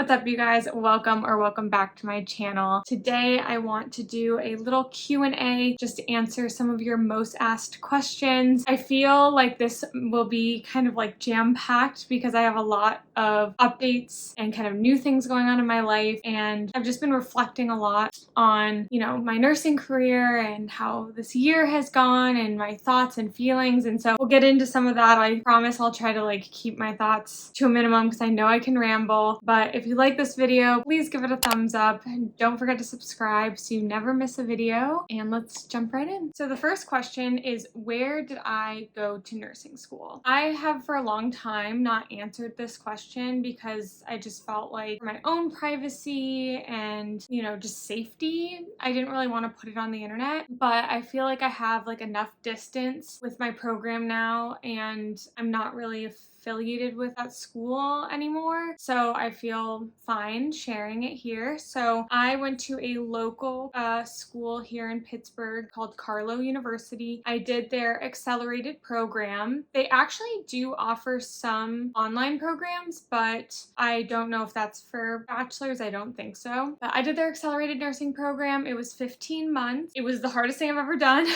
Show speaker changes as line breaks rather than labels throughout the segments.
What's up, you guys? Welcome back to my channel. Today I want to do a little Q&A just to answer some of your most asked questions. I feel like this will be kind of like jam-packed because I have a lot of updates and kind of new things going on in my life, and I've just been reflecting a lot on, my nursing career and how this year has gone and my thoughts and feelings, and so we'll get into some of that. I promise I'll try to keep my thoughts to a minimum because I know I can ramble. But if you like this video, please give it a thumbs up and don't forget to subscribe so you never miss a video. And let's jump right in. So the first question is, where did I go to nursing school? I have for a long time not answered this question because I just felt like for my own privacy and, just safety, I didn't really want to put it on the internet. But I feel like I have enough distance with my program now, and I'm not really affiliated with that school anymore, so I feel fine sharing it here. So I went to a local school here in Pittsburgh called Carlow University. I did their accelerated program. They actually do offer some online programs, but I don't know if that's for bachelor's. I don't think so. But I did their accelerated nursing program. It was 15 months. It was the hardest thing I've ever done,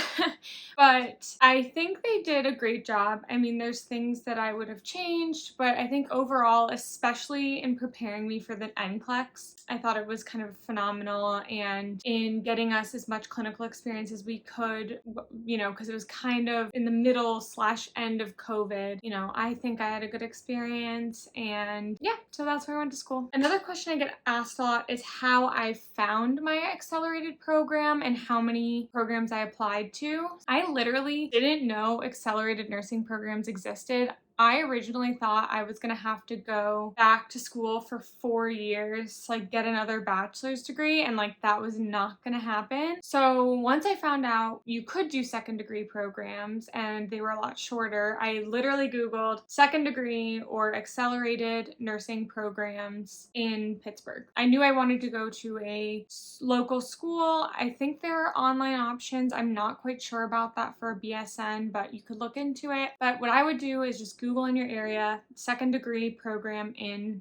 but I think they did a great job. I mean, there's things that I would have changed, but I think overall, especially in preparing me for the NCLEX, I thought it was kind of phenomenal, and in getting us as much clinical experience as we could, because it was kind of in the middle/end of COVID. I think I had a good experience, and yeah, so that's where I went to school. Another question I get asked a lot is how I found my accelerated program and how many programs I applied to. I literally didn't know accelerated nursing programs existed. I originally thought I was gonna have to go back to school for 4 years, get another bachelor's degree, and that was not gonna happen. So once I found out you could do second degree programs and they were a lot shorter, I literally Googled second degree or accelerated nursing programs in Pittsburgh. I knew I wanted to go to a local school. I think there are online options. I'm not quite sure about that for a BSN, but you could look into it. But what I would do is just Google in your area, second degree program in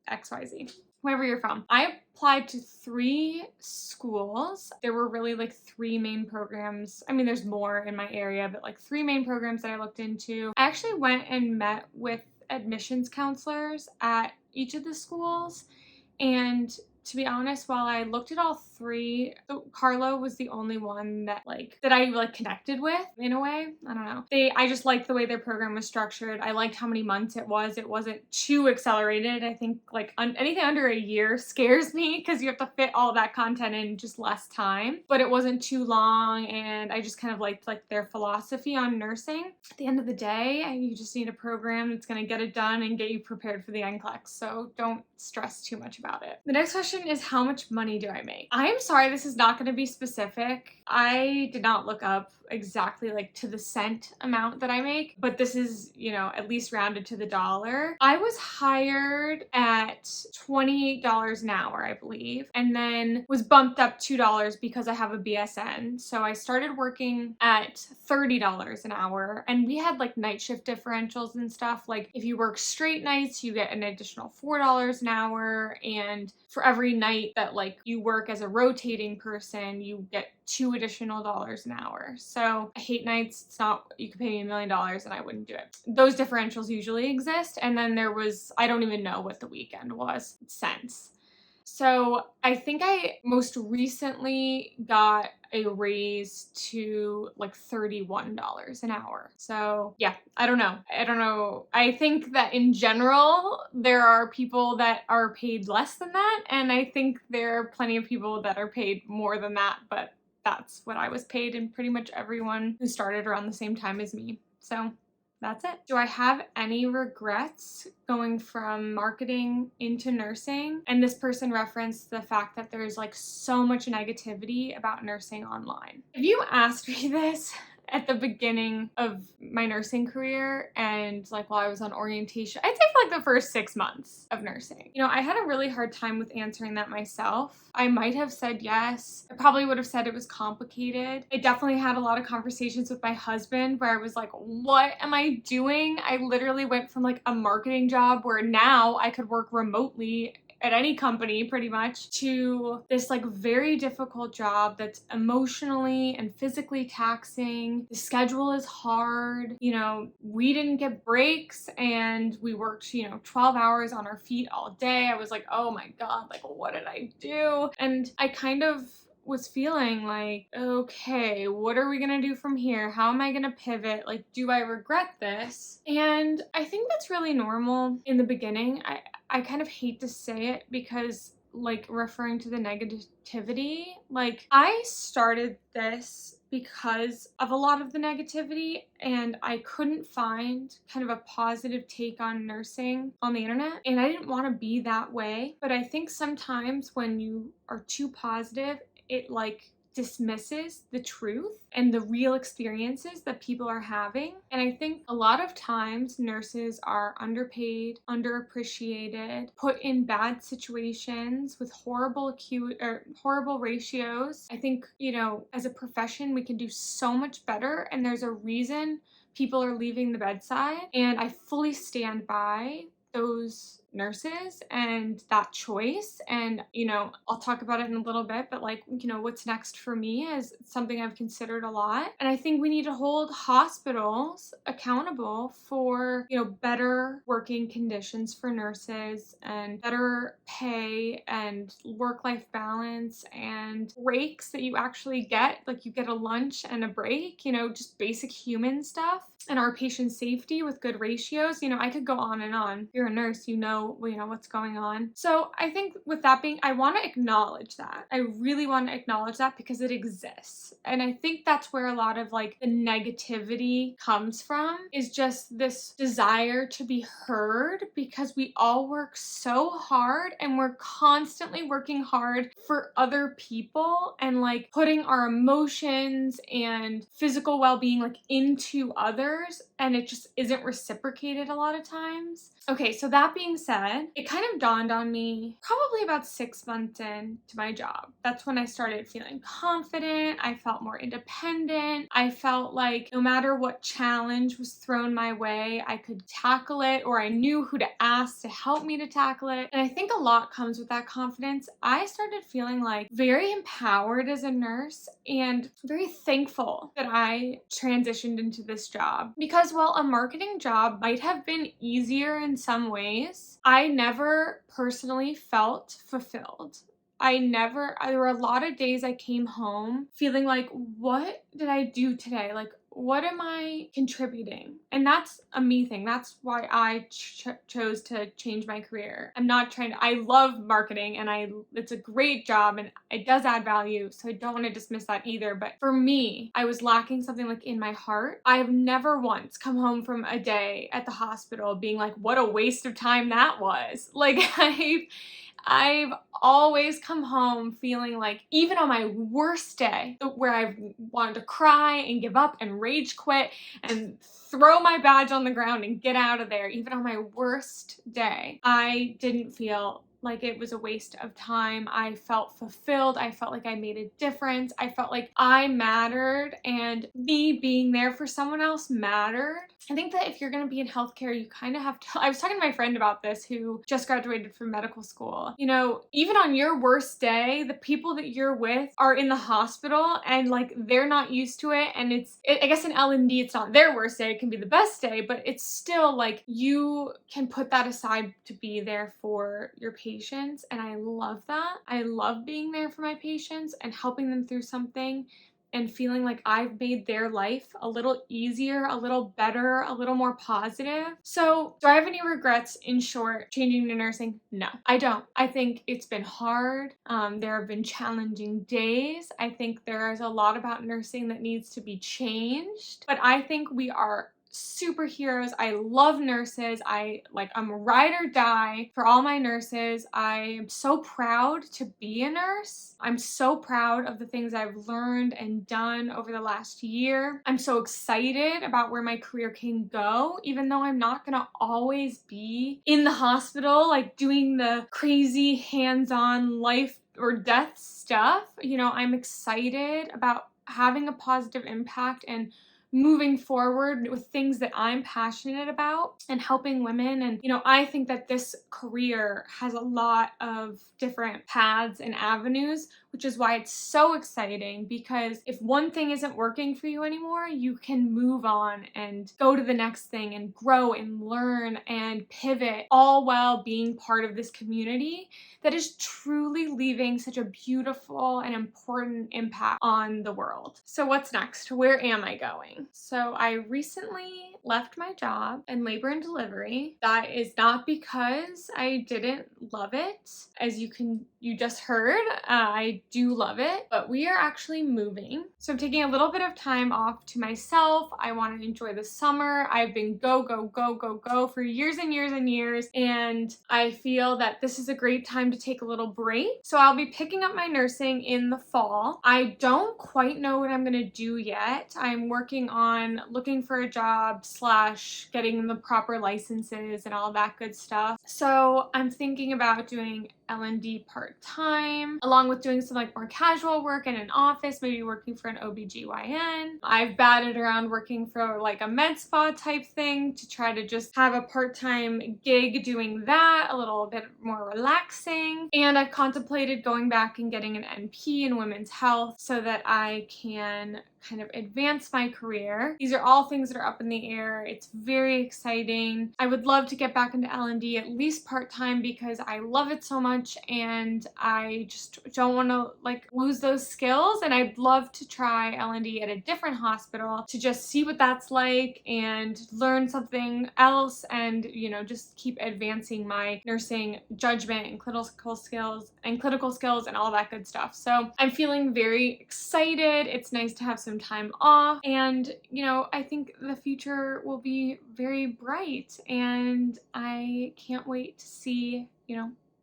XYZ, wherever you're from. I applied to 3 schools. There were really 3 main programs. I mean, there's more in my area, but 3 main programs that I looked into. I actually went and met with admissions counselors at each of the schools, and to be honest, while I looked at all 3, Carlow was the only one that I connected with in a way. I don't know. I just liked the way their program was structured. I liked how many months it was. It wasn't too accelerated. I think anything under a year scares me because you have to fit all that content in just less time. But it wasn't too long, and I just kind of liked their philosophy on nursing. At the end of the day, you just need a program that's going to get it done and get you prepared for the NCLEX. So don't stress too much about it. The next question is, how much money do I make? I am sorry, this is not going to be specific. I did not look up exactly to the cent amount that I make, but this is, at least rounded to the dollar. I was hired at $28 an hour, I believe, and then was bumped up $2 because I have a BSN. So I started working at $30 an hour, and we had night shift differentials and stuff. If you work straight nights, you get an additional $4 an hour, and for every night that you work as a rotating person, you get $2 additional an hour. So I hate nights. It's not, you could pay me $1 million and I wouldn't do it. Those differentials usually exist. And then there was, I don't even know what the weekend was, cents. So I think I most recently got a raise to $31 an hour. So yeah, I don't know. I think that in general, there are people that are paid less than that. And I think there are plenty of people that are paid more than that, but that's what I was paid, and pretty much everyone who started around the same time as me. So that's it. Do I have any regrets going from marketing into nursing? And this person referenced the fact that there's so much negativity about nursing online. If you asked me this at the beginning of my nursing career and while I was on orientation, I'd say for the first 6 months of nursing, I had a really hard time with answering that myself. I might have said yes. I probably would have said it was complicated. I definitely had a lot of conversations with my husband where I was like, what am I doing? I literally went from a marketing job where now I could work remotely at any company pretty much, to this like very difficult job that's emotionally and physically taxing. The schedule is hard. You know, we didn't get breaks and we worked, 12 hours on our feet all day. I was like, oh my God, like what did I do? And I kind of was feeling like, okay, what are we gonna do from here? How am I gonna pivot? Like, do I regret this? And I think that's really normal in the beginning. I kind of hate to say it because like referring to the negativity, like I started this because of a lot of the negativity and I couldn't find kind of a positive take on nursing on the internet, and I didn't want to be that way. But I think sometimes when you are too positive, it like dismisses the truth and the real experiences that people are having. And I think a lot of times nurses are underpaid, underappreciated, put in bad situations with horrible ratios. I think, as a profession, we can do so much better, and there's a reason people are leaving the bedside. And I fully stand by those nurses and that choice. And, I'll talk about it in a little bit, but like, what's next for me is something I've considered a lot. And I think we need to hold hospitals accountable for, better working conditions for nurses and better pay and work-life balance and breaks that you actually get. Like you get a lunch and a break, just basic human stuff, and our patient safety with good ratios. I could go on and on. You're a nurse, you know what's going on. So I think with that being, I want to acknowledge that. I really want to acknowledge that because it exists. And I think that's where a lot of like the negativity comes from, is just this desire to be heard, because we all work so hard and we're constantly working hard for other people and like putting our emotions and physical well-being like into others, and it just isn't reciprocated a lot of times. Okay, so that being said, it kind of dawned on me probably about 6 months into my job. That's when I started feeling confident. I felt more independent. I felt like no matter what challenge was thrown my way, I could tackle it, or I knew who to ask to help me to tackle it. And I think a lot comes with that confidence. I started feeling like very empowered as a nurse and very thankful that I transitioned into this job, because while a marketing job might have been easier in some ways, I never personally felt fulfilled. There were a lot of days I came home feeling like, what did I do today? Like, what am I contributing? And that's a me thing. That's why I chose to change my career. I love marketing and it's a great job and it does add value. So I don't want to dismiss that either. But for me, I was lacking something like in my heart. I have never once come home from a day at the hospital being like, what a waste of time that was. Like I've always come home feeling like, even on my worst day, where I've wanted to cry and give up and rage quit and throw my badge on the ground and get out of there, even on my worst day, I didn't feel like it was a waste of time. I felt fulfilled. I felt like I made a difference. I felt like I mattered, and me being there for someone else mattered. I think that if you're going to be in healthcare, you kind of have to. I was talking to my friend about this who just graduated from medical school. Even on your worst day, the people that you're with are in the hospital and like they're not used to it. And I guess in L&D, it's not their worst day. It can be the best day, but it's still like you can put that aside to be there for your patients. And I love that. I love being there for my patients and helping them through something and feeling like I've made their life a little easier, a little better, a little more positive. So, do I have any regrets, in short, changing to nursing? No, I don't. I think it's been hard. There have been challenging days. I think there is a lot about nursing that needs to be changed, but I think we are superheroes. I love nurses. I'm ride or die for all my nurses. I am so proud to be a nurse. I'm so proud of the things I've learned and done over the last year. I'm so excited about where my career can go, even though I'm not gonna always be in the hospital, like doing the crazy hands-on life or death stuff. I'm excited about having a positive impact and moving forward with things that I'm passionate about and helping women. And, I think that this career has a lot of different paths and avenues, which is why it's so exciting, because if one thing isn't working for you anymore, you can move on and go to the next thing and grow and learn and pivot, all while being part of this community that is truly leaving such a beautiful and important impact on the world. So what's next? Where am I going? So I recently left my job in labor and delivery. That is not because I didn't love it. As you just heard, I do love it, but we are actually moving. So I'm taking a little bit of time off to myself. I want to enjoy the summer. I've been go, go, go, go, go for years and years and years. And I feel that this is a great time to take a little break. So I'll be picking up my nursing in the fall. I don't quite know what I'm going to do yet. I'm working on looking for a job / getting the proper licenses and all that good stuff. So I'm thinking about doing L&D part-time, along with doing some more casual work in an office, maybe working for an OBGYN. I've batted around working for a med spa type thing to try to just have a part-time gig doing that, a little bit more relaxing. And I've contemplated going back and getting an NP in women's health so that I can kind of advance my career. These are all things that are up in the air. It's very exciting. I would love to get back into L&D at least part-time because I love it so much and I just don't want to lose those skills, and I'd love to try L&D at a different hospital to just see what that's like and learn something else and just keep advancing my nursing judgment and clinical skills and all that good stuff. So I'm feeling very excited. It's nice to have some time off, and I think the future will be very bright, and I can't wait to see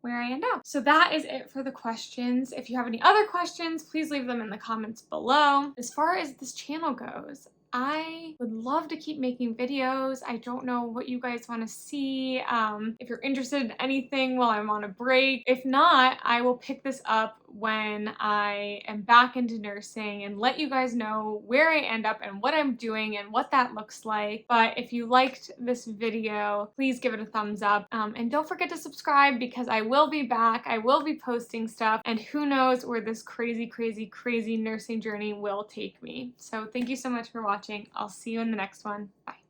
where I end up. So that is it for the questions. If you have any other questions, please leave them in the comments below. As far as this channel goes, I would love to keep making videos. I don't know what you guys want to see. If you're interested in anything while I'm on a break. If not, I will pick this up when I am back into nursing and let you guys know where I end up and what I'm doing and what that looks like. But if you liked this video, please give it a thumbs up. And don't forget to subscribe, because I will be back. I will be posting stuff, and who knows where this crazy, crazy, crazy nursing journey will take me. So thank you so much for watching. I'll see you in the next one. Bye.